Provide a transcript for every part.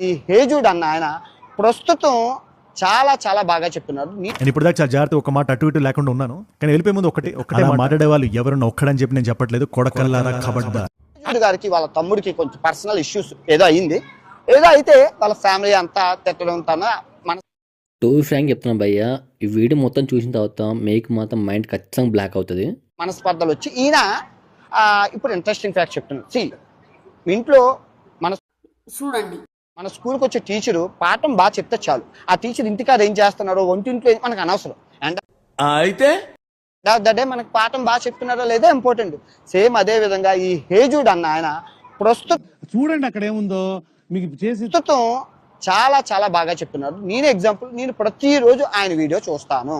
ఈ హేజుడ్ అన్న ఆయన ప్రస్తుతం చాలా చాలా బాగా చెప్తున్నారు. నేను ఇప్పుడు దాకా చాలా జాగ్రత్త ఒక మాట అటు ఇటు లేకుండా ఉన్నాను, కానీ వెళ్ళిపోయే ముందు ఒకటే మాట్లాడే వాళ్ళు ఎవరన్నా ఒక్కడని చెప్పి నేను చెప్పట్లేదు. కొడకల్లారా ఖబర్దార్. హేజుడ్ గారికి వాళ్ళ తమ్ముడికి కొంచెం పర్సనల్ ఇష్యూస్ ఏదో అయ్యింది. ఏదో అయితే వాళ్ళ ఫ్యామిలీ అంతా తిట్టడం తన మన టూ ఫ్రాంక్ చెప్తున్నాను భయ్య, ఈ వీడియో మొత్తం చూసిన తర్వాత మీకు మాత్రం మైండ్ ఖచ్చితంగా బ్లాక్ అవుతుంది. మనస్పర్ధలు వచ్చి ఈయన ఇప్పుడు ఇంట్రెస్టింగ్ ఫ్యాక్ట్ చెప్తున్నాను. మీ ఇంట్లో చూడండి, మన స్కూల్కి వచ్చే టీచరు పాఠం బాగా చెప్తే చాలు. ఆ టీచర్ ఇంటికాడ ఏం చేస్తున్నాడో వంటింట్లో మనకు అనవసరం. అండ్ అయితే డే మనకు పాఠం బాగా చెప్తున్నారో లేదో ఇంపార్టెంట్. సేమ్ అదే విధంగా ఈ హేజుడ్ అన్న ఆయన ప్రస్తుతం చూడండి అక్కడ ఏముందో మీకు చేసి చాలా చాలా బాగా చెప్తున్నారు. నేను ఎగ్జాంపుల్, నేను ప్రతిరోజు ఆయన వీడియో చూస్తాను.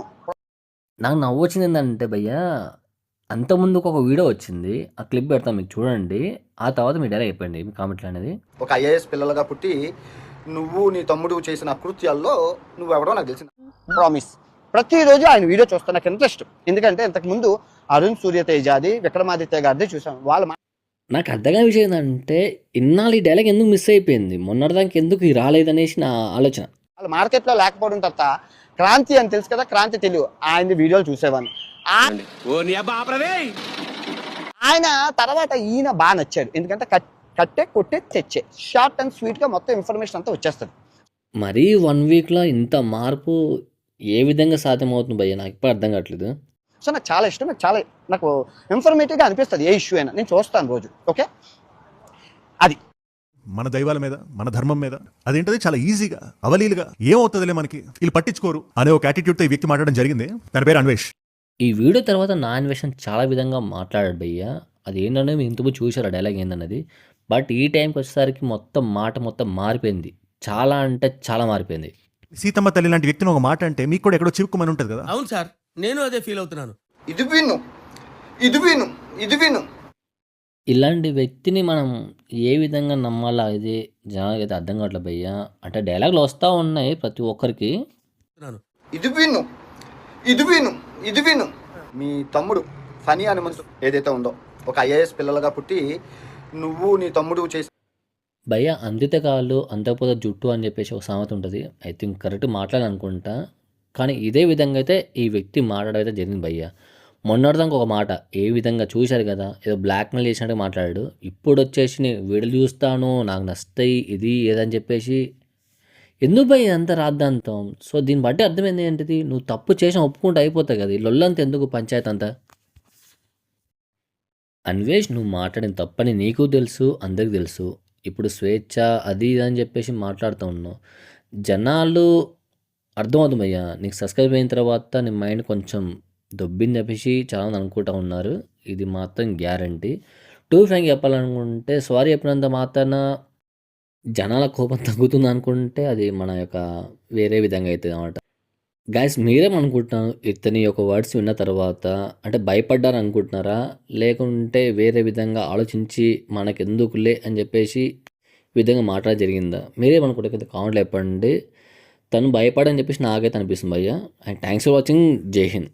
నాకు నవ్వు వచ్చింది ఏంటంటే భయ్య, అంతకుముందుకు ఒక వీడియో వచ్చింది, ఆ క్లిప్ పెడతాను మీకు చూడండి. ఆ తర్వాత మీ డైరెక్ట్ అయిపోయింది మీ కామెంట్లు అనేది. ఒక ఐఏఎస్ పిల్లలుగా పుట్టి నువ్వు నీ తమ్ముడు చేసిన కృత్యాల్లో నువ్వెవడో నాకు తెలిసిన ప్రామిస్. ప్రతిరోజు ఆయన వీడియో చూస్తాను, నాకు ఇంట్రెస్ట్. ఎందుకంటే ఇంతకు ముందు అరుణ్ సూర్యతేజాది, విక్రమాదిత్య గారిది చూసాను. నాకు అర్థం కాని విషయం ఏంటంటే ఇన్నాళ్ళు ఈ డైలాగ్ ఎందుకు మిస్ అయిపోయింది, మొన్నటిదానికి ఎందుకు ఇది రాలేదనేసి నా ఆలోచన. వాళ్ళు మార్కెట్లో లేకపోవడం తర్వాత క్రాంతి అని తెలుసు కదా, క్రాంతి తెలుగు ఆయన వీడియోలు చూసేవాడిని. ఆయన తర్వాత ఈయన బాగా నచ్చాడు, ఎందుకంటే కట్టే కొట్టే తెచ్చే షార్ట్ అండ్ స్వీట్ గా మొత్తం ఇన్ఫర్మేషన్ అంతా వచ్చేస్తుంది. మరీ 1 వీక్లో ఇంత మార్పు ఏ విధంగా సాధ్యమవుతుంది భయ్య, నాకు ఇప్పుడు అర్థం కావట్లేదు. సో నాకు చాలా ఇష్టం, నాకు ఇన్ఫర్మేటివ్గా అనిపిస్తుంది. ఏ ఇష్యూ అయినా నేను చూస్తాను రోజు. ఓకే, అది మన దైవాల మీద, మన ధర్మం మీద అదేంటది చాలా ఈజీగా అవలీలుగా ఏమవుతుందిలే మనకి, వీళ్ళు పట్టించుకోరు అనే ఒక యాటిట్యూడ్తో ఈ వ్యక్తి మాట్లాడడం జరిగింది. తన పేరు అన్వేష్. ఈ వీడియో తర్వాత నా అన్వేషణ చాలా విధంగా మాట్లాడాడు భయ్య. అది ఏంటంటే మీరు ఇంతకుముందు చూసారు ఆ డైలాగ్ ఏందన్నది. బట్ ఈ టైంకి వచ్చేసరికి మొత్తం మారిపోయింది. చాలా అంటే చాలా మారిపోయింది. సీతమ్మ తల్లి లాంటి వ్యక్తిని ఒక మాట అంటే మీకు కూడా ఎక్కడో చిక్కుమని ఉంటుంది కదా. అవును సార్, నేను అదే ఫీల్ అవుతున్నాను. ఇది విను. ఇలాంటి వ్యక్తిని మనం ఏ విధంగా నమ్మాలా, ఇది జనాలకి అయితే అర్థం కావట్లేదు భయ్య. అంటే డైలాగులు వస్తూ ఉన్నాయి ప్రతి ఒక్కరికి. ఇది విను. మీ తమ్ముడు ఫనీ అని మనసు ఏదైతే ఉందో, ఒక ఐఏఎస్ పిల్లలుగా పుట్టి నువ్వు నీ తమ్ముడు చేసి భయ్య అందితే కాళ్ళు అంతకపోతే జుట్టు అని చెప్పేసి ఒక సామెత ఉంటుంది. ఐ థింక్ కరెక్ట్ మాట్లాడాలనుకుంటా. కానీ ఇదే విధంగా అయితే ఈ వ్యక్తి మాట్లాడడం అయితే జరిగింది భయ్య. మొన్నటిదాకా ఒక మాట ఏ విధంగా చూశారు కదా, ఏదో బ్లాక్మెయిల్ చేసినట్టుగా మాట్లాడాడు. ఇప్పుడు వచ్చేసి నేను వీడియోలు చూస్తాను, నాకు నస్తాయి, ఇది ఏదని చెప్పేసి ఎందుకు భయ్య అంత రాద్ధాంతం. సో దీన్ని బట్టి అర్థమైంది ఏంటిది, నువ్వు తప్పు చేసిన ఒప్పుకుంటే అయిపోతాయి కదా, ఈ లొల్లంతా ఎందుకు పంచాయతీ అంతా. అన్వేష్, నువ్వు మాట్లాడిన తప్పని నీకు తెలుసు, అందరికి తెలుసు. ఇప్పుడు స్వేచ్ఛ అది ఇది అని చెప్పేసి మాట్లాడుతూ ఉన్నావు. జనాలు అర్థమవుతుంది భయ్య, నీకు సబ్స్క్రైబ్ అయిన తర్వాత నీ మైండ్ కొంచెం దొబ్బింది చెప్పేసి చాలామంది అనుకుంటా ఉన్నారు. ఇది మాత్రం గ్యారంటీ. టూ ఫ్రాంక్ చెప్పాలనుకుంటే సారీ చెప్పినంత మాత్రాన జనాల కోపం తగ్గుతుంది అనుకుంటే అది మన యొక్క వేరే విధంగా అవుతుంది అన్నమాట. గైస్ మీరేమనుకుంటున్నారు, ఇతని యొక్క వర్డ్స్ విన్న తర్వాత అంటే భయపడ్డారు అనుకుంటున్నారా, లేకుంటే వేరే విధంగా ఆలోచించి మనకెందుకులే అని చెప్పేసి విధంగా మాట్లాడ జరిగిందా? మీరేమనుకుంటే కామెంట్లో చెప్పండి. తను భయపడని చెప్పేసి నాకైతే అనిపిస్తుంది భయ్య. And thanks for watching. జై హింద్.